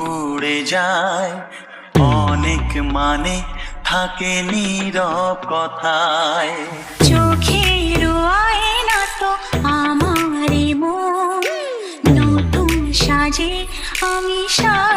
উড়ে যায়। অনেক মানে থাকে নীরব কথায়। চোখের আয়না তো আমারই মন, নতুন সাজে আমি